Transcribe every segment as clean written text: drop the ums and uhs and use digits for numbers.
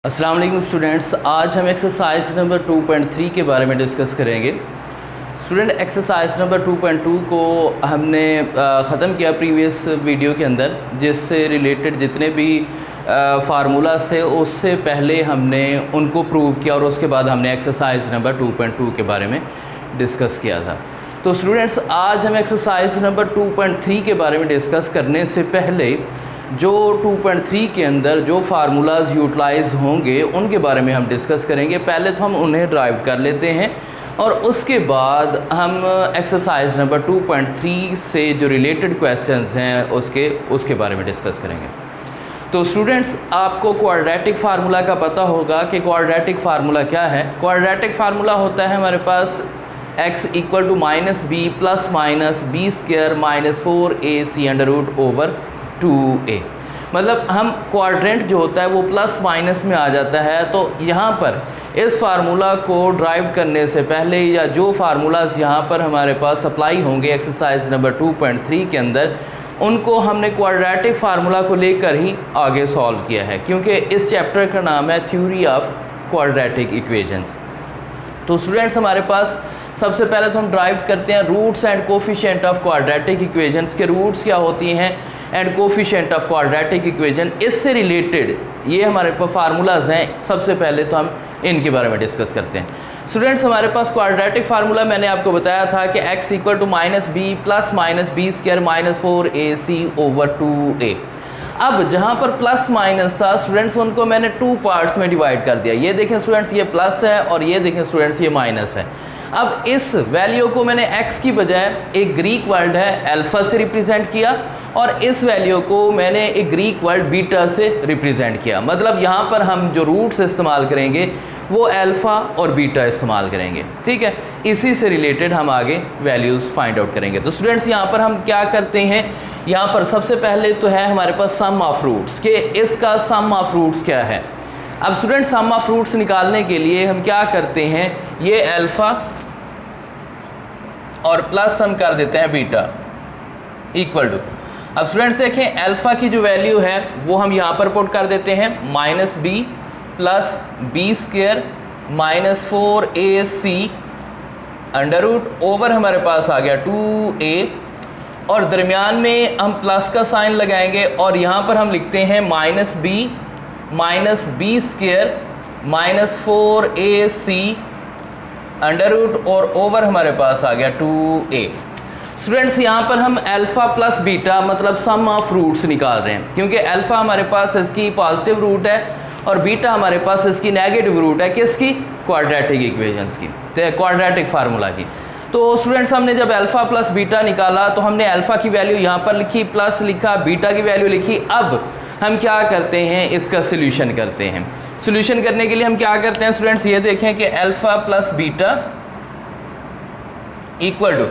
अस्सलाम वालेकुम स्टूडेंट्स, आज हम एक्सरसाइज नंबर 2.3 के बारे में डिस्कस करेंगे। स्टूडेंट, एक्सरसाइज नंबर 2.2 को हमने ख़त्म किया प्रीवियस वीडियो के अंदर, जिससे रिलेटेड जितने भी फार्मूलाज थे उससे पहले हमने उनको प्रूव किया और उसके बाद हमने एक्सरसाइज नंबर 2.2 के बारे में डिस्कस किया था। तो स्टूडेंट्स, आज हम एक्सरसाइज नंबर 2.3 के बारे में डिस्कस करने से पहले जो 2.3 के अंदर जो फार्मूलाज यूटिलाइज होंगे उनके बारे में हम डिस्कस करेंगे। पहले तो हम उन्हें ड्राइव कर लेते हैं और उसके बाद हम एक्सरसाइज नंबर 2.3 से जो रिलेटेड क्वेश्चंस हैं उसके बारे में डिस्कस करेंगे। तो स्टूडेंट्स, आपको क्वाड्रेटिक फार्मूला का पता होगा कि क्वाड्रेटिक फार्मूला क्या है। क्वाड्रेटिक फार्मूला होता है हमारे पास x equal to minus B plus minus B square minus 4ac under root over 2a। मतलब हम क्वाड्रेंट जो होता है वो प्लस माइनस में आ जाता है। तो यहाँ पर इस फार्मूला को ड्राइव करने से पहले या जो फार्मूलाज यहाँ पर हमारे पास अप्लाई होंगे एक्सरसाइज नंबर 2.3 के अंदर, उनको हमने क्वाड्रेटिक फार्मूला को लेकर ही आगे सॉल्व किया है, क्योंकि इस चैप्टर का नाम है थ्योरी ऑफ क्वाड्रेटिक इक्वेशंस। तो स्टूडेंट्स, हमारे पास सबसे पहले तो हम ड्राइव करते हैं roots and coefficient of quadratic equations के रूट्स क्या होती हैं and coefficient of quadratic equation. इससे रिलेटेड ये हमारे पास फार्मूलाज हैं। सबसे पहले तो हम इनके बारे में डिस्कस करते हैं। स्टूडेंट्स, हमारे पास क्वाड्रेटिक फार्मूला मैंने आपको बताया था कि x equal to minus B plus minus B square minus 4ac over 2a। अब जहाँ पर प्लस माइनस था स्टूडेंट्स, उनको मैंने 2 पार्ट्स में डिवाइड कर दिया। ये देखें स्टूडेंट्स, ये प्लस है और ये देखें स्टूडेंट्स, ये माइनस है। अब इस वैल्यू को मैंने x की बजाय एक ग्रीक वर्ड है अल्फ़ा से रिप्रेजेंट किया और इस वैल्यू को मैंने एक ग्रीक वर्ड बीटा से रिप्रेजेंट किया। मतलब यहाँ पर हम जो रूट्स इस्तेमाल करेंगे वो अल्फ़ा और बीटा इस्तेमाल करेंगे। ठीक है, इसी से रिलेटेड हम आगे वैल्यूज़ फाइंड आउट करेंगे। तो स्टूडेंट्स, यहाँ पर हम क्या करते हैं, यहाँ पर सबसे पहले तो है हमारे पास सम ऑफ रूट्स कि इसका सम ऑफ रूट्स क्या है। अब स्टूडेंट, सम ऑफ रूट्स निकालने के लिए हम क्या करते हैं, ये अल्फ़ा और प्लस हम कर देते हैं बीटा इक्वल टू। अब स्टूडेंट्स देखें, अल्फ़ा की जो वैल्यू है वो हम यहाँ पर पुट कर देते हैं minus B plus B square minus 4ac under root over हमारे पास आ गया 2a और दरमियान में हम प्लस का साइन लगाएंगे और यहाँ पर हम लिखते हैं minus B square minus 4ac under root और ओवर हमारे पास आ गया 2a। स्टूडेंट्स, यहाँ पर हम अल्फ़ा प्लस बीटा मतलब सम ऑफ रूट्स निकाल रहे हैं, क्योंकि अल्फ़ा हमारे पास इसकी पॉजिटिव रूट है और बीटा हमारे पास इसकी नेगेटिव रूट है। किसकी? क्वाड्रेटिक इक्वेशंस की, तो क्वाड्रेटिक फार्मूला की। तो स्टूडेंट्स, हमने जब अल्फ़ा प्लस बीटा निकाला तो हमने अल्फ़ा की वैल्यू यहाँ पर लिखी, प्लस लिखा, बीटा की वैल्यू लिखी। अब हम क्या करते हैं, इसका सोल्यूशन करते हैं। सोल्यूशन करने के लिए हम क्या करते हैं स्टूडेंट्स, ये देखें कि alpha plus beta equal to,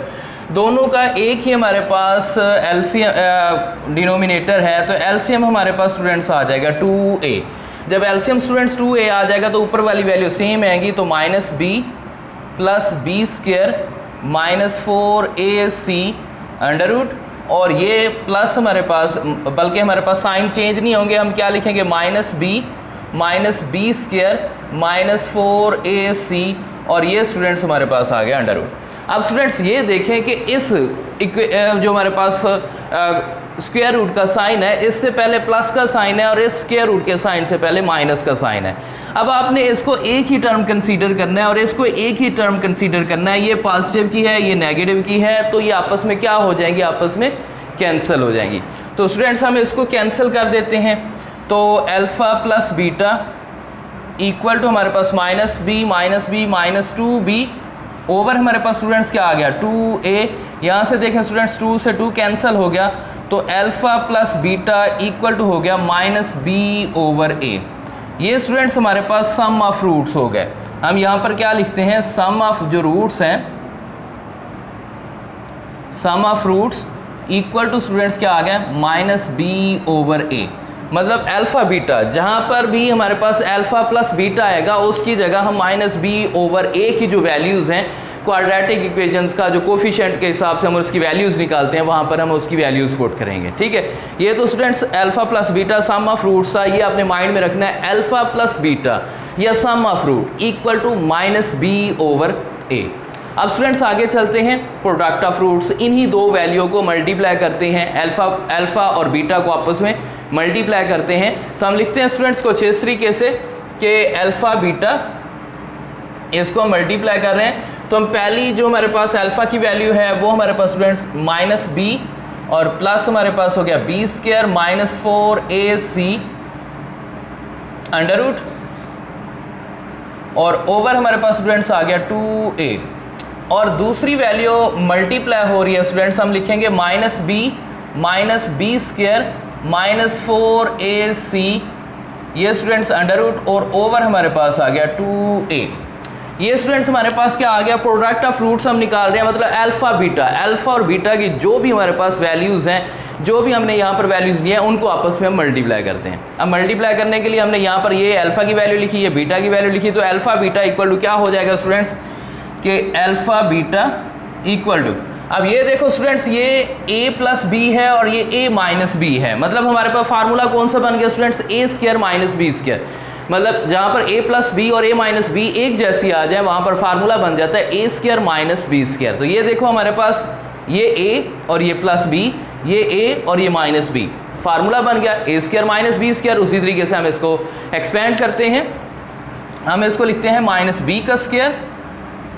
दोनों का एक ही हमारे पास एलसीएम डिनोमिनेटर है, तो एलसीएम हमारे पास स्टूडेंट्स आ जाएगा 2a। जब एलसीएम स्टूडेंट्स 2a आ जाएगा तो ऊपर वाली वैल्यू सेम आएगी, तो minus B plus B square minus 4ac under root और ये प्लस हमारे पास, बल्कि हमारे पास साइन चेंज नहीं होंगे, हम क्या लिखेंगे minus B square minus 4ac और ये स्टूडेंट्स हमारे पास आ गया अंडर रूट। अब स्टूडेंट्स ये देखें कि इस जो हमारे पास स्क्वायर रूट का साइन है, इससे पहले प्लस का साइन है और इस स्क्वायर रूट के साइन से पहले माइनस का साइन है। अब आपने इसको एक ही टर्म कंसीडर करना है और इसको एक ही टर्म कंसीडर करना है। ये पॉजिटिव की है, ये नेगेटिव की है, तो ये आपस में क्या हो जाएंगी, आपस में कैंसिल हो जाएंगी। तो स्टूडेंट्स, हम इसको कैंसिल कर देते हैं। तो alpha plus beta equal to हमारे पास minus B minus 2b over हमारे पास स्टूडेंट्स क्या आ गया 2a। यहाँ से देखें स्टूडेंट्स, 2 से 2 कैंसिल हो गया, तो alpha plus beta equal to हो गया माइनस b ओवर a। ये स्टूडेंट्स हमारे पास सम ऑफ रूट्स हो गए। हम यहाँ पर क्या लिखते हैं, सम ऑफ जो रूट्स हैं, sum of roots equal to students क्या आ गया माइनस b ओवर a। मतलब अल्फ़ा बीटा, जहाँ पर भी हमारे पास अल्फ़ा प्लस बीटा आएगा उसकी जगह हम माइनस बी ओवर ए की जो वैल्यूज़ हैं क्वाड्रेटिक इक्वेशंस का जो कोफिशिएंट के हिसाब से हम उसकी वैल्यूज़ निकालते हैं, वहाँ पर हम उसकी वैल्यूज़ पुट करेंगे। ठीक है, ये तो students alpha plus beta sum of roots था, ये अपने माइंड में रखना है। अल्फा प्लस बीटा या sum of root equal to minus B over A. अब स्टूडेंट्स आगे चलते हैं, प्रोडक्ट ऑफ रूट्स, इन्हीं दो वैल्यू को मल्टीप्लाई करते हैं, अल्फा और बीटा को आपस में मल्टीप्लाई करते हैं। तो हम लिखते हैं स्टूडेंट्स कुछ इस तरीके से कि अल्फा बीटा इसको हम मल्टीप्लाई कर रहे हैं। तो हम पहली जो हमारे पास अल्फा की वैल्यू है वो हमारे पास स्टूडेंट्स माइनस बी और प्लस हमारे पास हो गया B square minus 4ac under root और ओवर हमारे पास स्टूडेंट्स आ गया 2a और दूसरी वैल्यू मल्टीप्लाई हो रही है स्टूडेंट्स, हम लिखेंगे minus B square minus 4ac ये स्टूडेंट्स अंडर रूट और ओवर हमारे पास आ गया 2a। ये स्टूडेंट्स हमारे पास क्या आ गया, प्रोडक्ट ऑफ रूट्स हम निकाल रहे हैं, मतलब अल्फा और बीटा की जो भी हमारे पास वैल्यूज़ हैं, जो भी हमने यहाँ पर वैल्यूज़ लिए हैं उनको आपस में हम मल्टीप्लाई करते हैं। अब मल्टीप्लाई करने के लिए हमने यहाँ पर ये अल्फा की वैल्यू लिखी, ये बीटा की वैल्यू लिखी, तो अल्फा बीटा इक्वल टू क्या हो जाएगा स्टूडेंट्स कि अल्फा बीटा इक्वल टू, अब ये देखो स्टूडेंट्स ये a प्लस बी है और ये a माइनस बी है, मतलब हमारे पास फार्मूला कौन सा बन गया students, a square minus B square, मतलब जहाँ पर a प्लस बी और a माइनस बी एक जैसी आ जाए वहाँ पर फार्मूला बन जाता है a square minus B square. तो ये देखो हमारे पास ये a और ये प्लस b, ये a और ये माइनस b, फार्मूला बन गया a square minus B square. उसी तरीके से हम इसको एक्सपेंड करते हैं, हम इसको लिखते हैं माइनस बी का स्क्वायर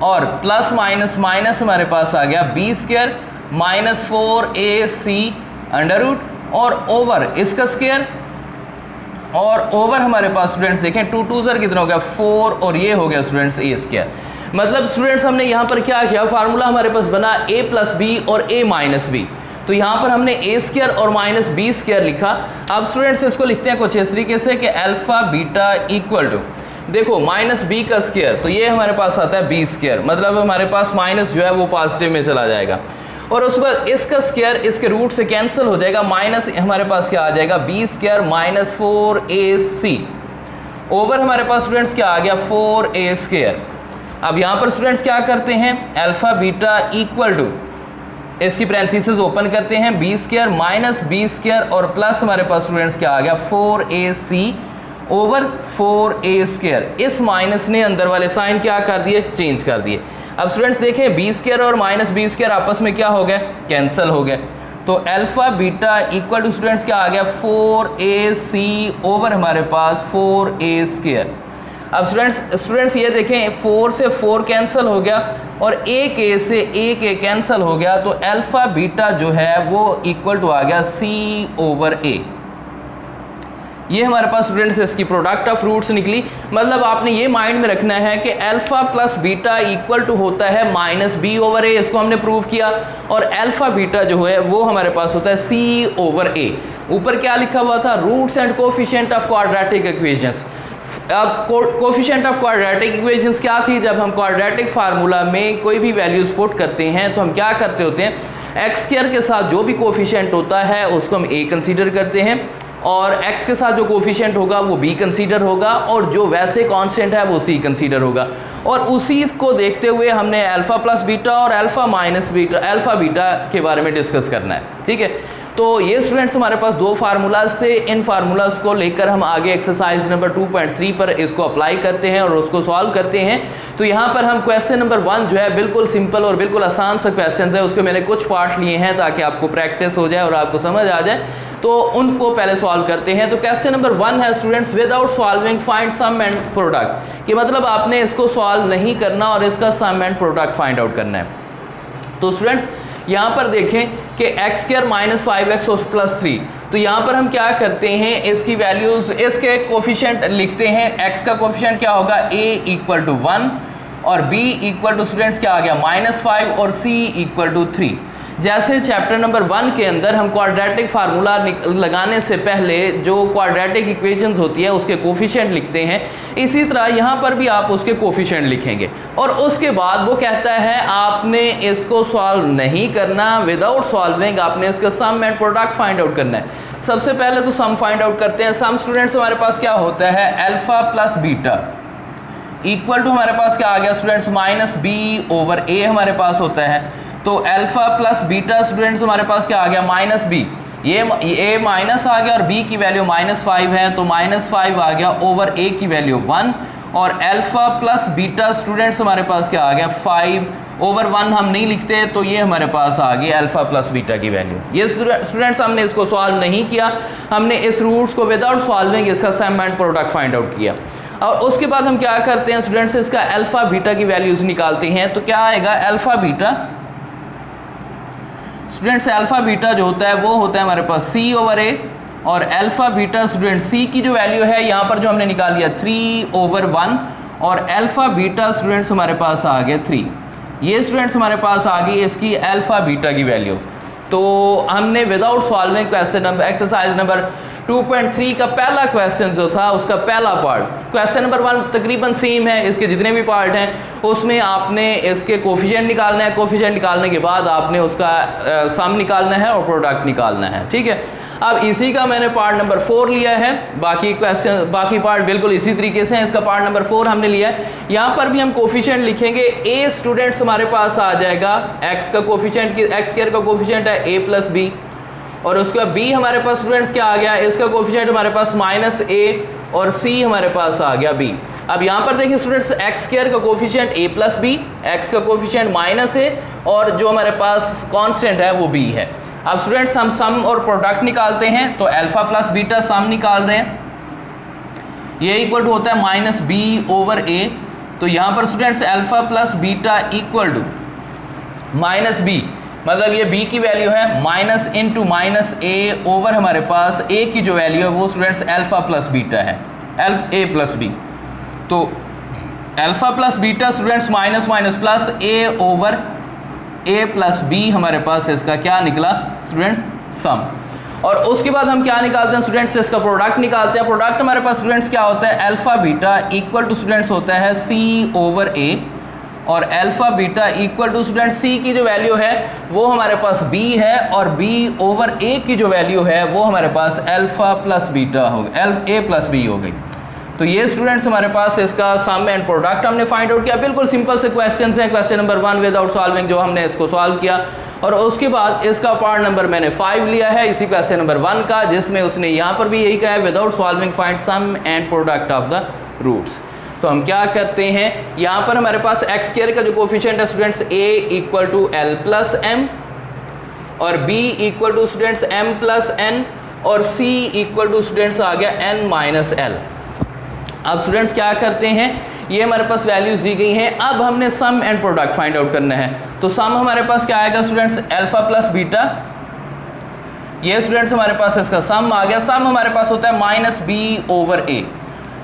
और प्लस माइनस माइनस हमारे पास आ गया B square minus 4ac under root और ओवर इसका स्क्वायर और ओवर हमारे पास स्टूडेंट्स देखें 2 2 ज़र कितना हो गया 4 और ये हो गया स्टूडेंट्स a स्क्वायर। मतलब स्टूडेंट्स हमने यहाँ पर क्या किया, फार्मूला हमारे पास बना a प्लस बी और a माइनस बी, तो यहाँ पर हमने a स्क्वायर और माइनस बी स्क्वायर लिखा। अब स्टूडेंट्स इसको लिखते हैं कुछ इस तरीके से कि अल्फा बीटा इक्वल टू, देखो माइनस बी का स्क्वायर तो ये हमारे पास आता है बी स्क्वायर, मतलब हमारे पास माइनस जो है वो पॉजिटिव में चला जाएगा और उसके बाद इसका स्क्वायर इसके रूट से कैंसिल हो जाएगा, माइनस हमारे पास क्या आ जाएगा B square minus 4ac over हमारे पास स्टूडेंट्स क्या आ गया 4a स्क्वायर। अब यहाँ पर स्टूडेंट्स क्या करते हैं, अल्फा बीटा इक्वल टू इसकी पैरेंथेसिस ओपन करते हैं B square minus B square और प्लस हमारे पास स्टूडेंट्स क्या आ गया 4ac ओवर 4a स्क्वायर। इस माइनस ने अंदर वाले साइन क्या कर दिए, चेंज कर दिए। अब स्टूडेंट्स देखें बी स्क्वायर और माइनस बी स्क्वायर आपस में क्या हो गए, कैंसिल हो गए, तो alpha beta equal to students क्या आ गया 4ac ओवर हमारे पास 4a स्क्वायर। अब स्टूडेंट्स ये देखें 4 से 4 कैंसिल हो गया और एक a से एक a कैंसिल हो गया, तो अल्फा बीटा जो है वो इक्वल टू आ गया c ओवर a। ये हमारे पास स्टूडेंट्स इसकी प्रोडक्ट ऑफ रूट्स निकली। मतलब आपने ये माइंड में रखना है कि alpha plus beta equal to होता है माइनस बी ओवर ए, इसको हमने प्रूव किया, और अल्फा बीटा जो है वो हमारे पास होता है सी ओवर ए। ऊपर क्या लिखा हुआ था, roots and coefficient of quadratic equations. अब कोफिशिएंट ऑफ क्वाड्रेटिक इक्वेशंस क्या थी, जब हम क्वाड्रेटिक फार्मूला में कोई भी वैल्यूज पुट करते हैं तो हम क्या करते होते हैं, एक्स स्क्वायर के साथ जो भी कोफिशिएंट होता है उसको हम ए कंसीडर करते हैं और x के साथ जो कोफिशिएंट होगा वो b कंसीडर होगा और जो वैसे कांस्टेंट है वो c कंसीडर होगा। और उसी को देखते हुए हमने अल्फा प्लस बीटा और alpha minus beta alpha beta के बारे में डिस्कस करना है। ठीक है, तो ये स्टूडेंट्स हमारे पास दो फार्मूलाज से, इन फार्मूलाज को लेकर हम आगे एक्सरसाइज नंबर 2.3 पर इसको अप्लाई करते हैं और उसको सॉल्व करते हैं। तो यहाँ पर हम क्वेश्चन नंबर 1 जो है बिल्कुल सिंपल और बिल्कुल आसान सा क्वेश्चन है, उसके मैंने कुछ पार्ट लिए हैं ताकि आपको प्रैक्टिस हो जाए और आपको समझ आ जाए, तो उनको पहले सॉल्व करते हैं। तो क्वेश्चन नंबर 1 है students, without solving find sum and product, कि मतलब आपने इसको सॉल्व नहीं करना और इसका sum and product find out करना है। तो स्टूडेंट्स यहाँ पर देखें कि एक्स स्क्वायर माइनस 5x और प्लस 3, तो यहाँ पर हम क्या करते हैं, इसकी वैल्यूज इसके कोफिशिएंट लिखते हैं। x का कोफिशिएंट क्या होगा, a इक्वल टू 1 और b इक्वल टू स्टूडेंट्स क्या आ गया -5 और c इक्वल टू 3। जैसे चैप्टर नंबर 1 के अंदर हम क्वाड्रेटिक फार्मूला लगाने से पहले जो क्वाड्रेटिक इक्वेशंस होती है उसके कोफिशिएंट लिखते हैं, इसी तरह यहाँ पर भी आप उसके कोफिशिएंट लिखेंगे और उसके बाद वो कहता है आपने इसको सॉल्व नहीं करना, विदाउट सॉल्विंग आपने इसका sum and product find out करना है। सबसे पहले तो सम फाइंड आउट करते हैं। सम स्टूडेंट्स हमारे पास क्या होता है, alpha plus beta, equal to हमारे पास क्या आ गया students, minus B over A हमारे पास होता है। तो अल्फा प्लस बीटा स्टूडेंट्स हमारे पास क्या आ गया, माइनस बी, ये ए माइनस आ गया और बी की वैल्यू -5 है, तो -5 आ गया ओवर ए की वैल्यू 1, और अल्फा प्लस बीटा स्टूडेंट्स हमारे पास क्या आ गया 5/1 हम नहीं लिखते, तो ये हमारे पास आ गई अल्फा प्लस बीटा की वैल्यू। ये स्टूडेंट्स हमने इसको सॉल्व नहीं किया, हमने इस रूट्स को विदाउट सॉल्विंग इसका sum and product find out किया। और उसके बाद हम क्या करते हैं स्टूडेंट्स, इसका अल्फा बीटा की वैल्यूज निकालते हैं। तो क्या आएगा alpha beta students, alpha beta जो होता है वो होता है हमारे पास c ओवर a, और अल्फा बीटा स्टूडेंट c की जो वैल्यू है यहाँ पर जो हमने निकाल लिया 3/1, और अल्फा बीटा स्टूडेंट्स हमारे पास आ गया 3। ये स्टूडेंट्स हमारे पास आ गई इसकी अल्फा बीटा की वैल्यू। तो हमने without solving question number exercise number 2.3 का पहला क्वेश्चन जो था उसका पहला पार्ट, क्वेश्चन नंबर 1 तकरीबन सेम है, इसके जितने भी पार्ट हैं उसमें आपने इसके कोफिशिएंट निकालना है, कोफिशिएंट निकालने के बाद आपने उसका सम निकालना है और प्रोडक्ट निकालना है, ठीक है। अब इसी का मैंने पार्ट नंबर 4 लिया है, बाकी क्वेश्चन बाकी पार्ट बिल्कुल इसी तरीके से हैं, इसका पार्ट नंबर 4 हमने लिया है। यहाँ पर भी हम कोफिशिएंट लिखेंगे, ए स्टूडेंट्स हमारे पास आ जाएगा एक्स का कोफिशिएंट, एक्स स्क्वायर का कोफिशिएंट है a प्लस बी, और उसका b हमारे पास स्टूडेंट्स क्या आ गया, इसका कोफिशिएंट हमारे पास -a, और c हमारे पास आ गया b। अब यहाँ पर देखिए स्टूडेंट्स एक्स स्क्वायर का coefficient a plus B, X का कोफिशिएंट -a, और जो हमारे पास कांस्टेंट है वो b है। अब स्टूडेंट्स हम सम और प्रोडक्ट निकालते हैं, तो अल्फा प्लस बीटा सम निकाल रहे हैं, ये इक्वल टू होता है -b/a। तो यहाँ पर students alpha plus beta equal to -b, मतलब ये b की वैल्यू है माइनस इंटू -a ओवर हमारे पास a की जो वैल्यू है वो स्टूडेंट्स अल्फा प्लस बीटा है, a प्लस b। तो alpha plus beta students minus minus plus a over a plus b हमारे पास इसका क्या निकला स्टूडेंट सम। और उसके बाद हम क्या निकालते हैं स्टूडेंट्स, इसका प्रोडक्ट निकालते हैं। प्रोडक्ट हमारे पास स्टूडेंट्स क्या होता है, alpha beta equal to students होता है c ओवर a, और alpha beta equal to student c की जो वैल्यू है वो हमारे पास b है, और b ओवर a की जो वैल्यू है वो हमारे पास अल्फा प्लस बीटा हो गई, a प्लस b हो गई। तो ये स्टूडेंट्स हमारे पास इसका सम एंड प्रोडक्ट हमने फाइंड आउट किया। बिल्कुल सिंपल से क्वेश्चन हैं, क्वेश्चन नंबर 1 विदाउट सॉल्विंग जो हमने इसको सॉल्व किया, और उसके बाद इसका पार्ट नंबर मैंने 5 लिया है इसी क्वेश्चन नंबर 1 का, जिसमें उसने यहाँ पर भी यही कहा है without solving find sum and product of the roots. तो हम क्या करते हैं, यहाँ पर हमारे पास एक्स स्क्वायर का जो कोफिशिएंट है students a equal to l plus m, और b equal to students m plus n, और c इक्वल टू स्टूडेंट्स आ गया n माइनस l। अब स्टूडेंट्स क्या करते हैं, ये हमारे पास वैल्यूज दी गई हैं, अब हमने सम एंड प्रोडक्ट फाइंड आउट करना है। तो सम हमारे पास क्या आएगा स्टूडेंट्स, अल्फा प्लस बीटा, ये स्टूडेंट्स हमारे पास इसका सम आ गया, सम हमारे पास होता है -b/a।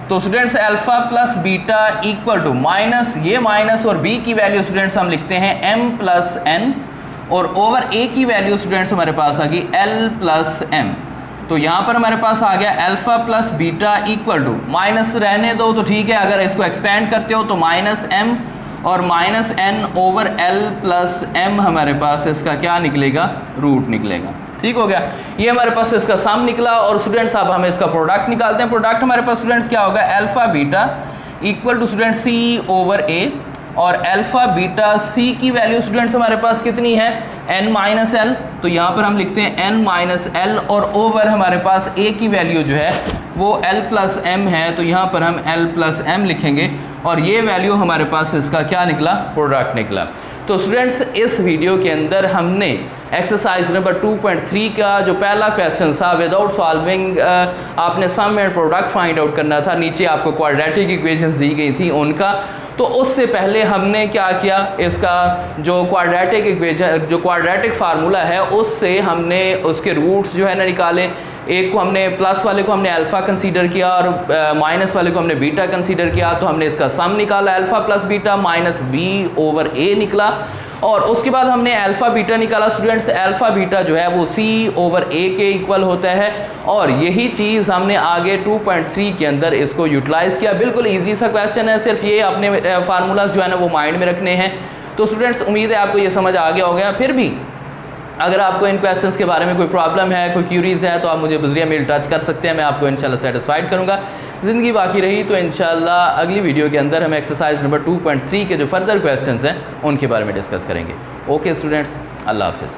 तो students alpha plus beta equal to minus, ये माइनस और b की वैल्यू स्टूडेंट्स हम लिखते हैं m प्लस n, और ओवर a की वैल्यू स्टूडेंट्स हमारे पास आ गई l प्लस m। तो यहाँ पर हमारे पास आ गया alpha plus beta equal to, minus रहने दो तो ठीक है, अगर इसको एक्सपेंड करते हो तो -m और -n over l plus m हमारे पास इसका क्या निकलेगा, रूट निकलेगा। ठीक हो गया, ये हमारे पास इसका सम निकला। और स्टूडेंट्स अब हम इसका प्रोडक्ट निकालते हैं। प्रोडक्ट हमारे पास स्टूडेंट्स क्या होगा, alpha beta equal to student c over a, और अल्फा बीटा c की वैल्यू स्टूडेंट्स हमारे पास कितनी है, n माइनस l, तो यहाँ पर हम लिखते हैं n माइनस l, और ओवर हमारे पास a की वैल्यू जो है वो l प्लस m है, तो यहाँ पर हम l प्लस m लिखेंगे, और ये वैल्यू हमारे पास इसका क्या निकला, प्रोडक्ट निकला। तो स्टूडेंट्स इस वीडियो के अंदर हमने एक्सरसाइज नंबर 2.3 का जो पहला क्वेश्चन था विदाउट सॉल्विंग आपने सम एंड प्रोडक्ट फाइंड आउट करना था, नीचे आपको क्वाड्रेटिक इक्वेशंस दी गई थी उनका। तो उससे पहले हमने क्या किया, इसका जो क्वाड्रेटिक इक्वेशन जो क्वाड्रेटिक फार्मूला है उससे हमने उसके रूट्स जो है ना निकाले। एक को हमने प्लस वाले को हमने अल्फ़ा कंसीडर किया और माइनस वाले को हमने बीटा कंसीडर किया, तो हमने इसका सम निकाला alpha plus beta minus b/a निकला। और उसके बाद हमने अल्फ़ा बीटा निकाला स्टूडेंट्स, अल्फ़ा बीटा जो है वो c/a के इक्वल होता है, और यही चीज़ हमने आगे 2.3 के अंदर इसको यूटिलाइज़ किया। बिल्कुल ईजी सा क्वेश्चन है, सिर्फ ये अपने फार्मूलाज जो है ना वो माइंड में रखने हैं। तो स्टूडेंट्स उम्मीद है आपको ये समझ आ गया हो गया। फिर भी अगर आपको इन क्वेश्चंस के बारे में कोई प्रॉब्लम है, कोई क्यूरीज़ है, तो आप मुझे बज़रिया मेल टच कर सकते हैं, मैं आपको इंशाल्लाह सेटिस्फाइड करूँगा। ज़िंदगी बाकी रही तो इंशाल्लाह अगली वीडियो के अंदर हम एक्सरसाइज नंबर 2.3 के जो फर्दर क्वेश्चंस हैं उनके बारे में डिस्कस करेंगे। ओके स्टूडेंट्स, अल्लाह हाफ़िज़।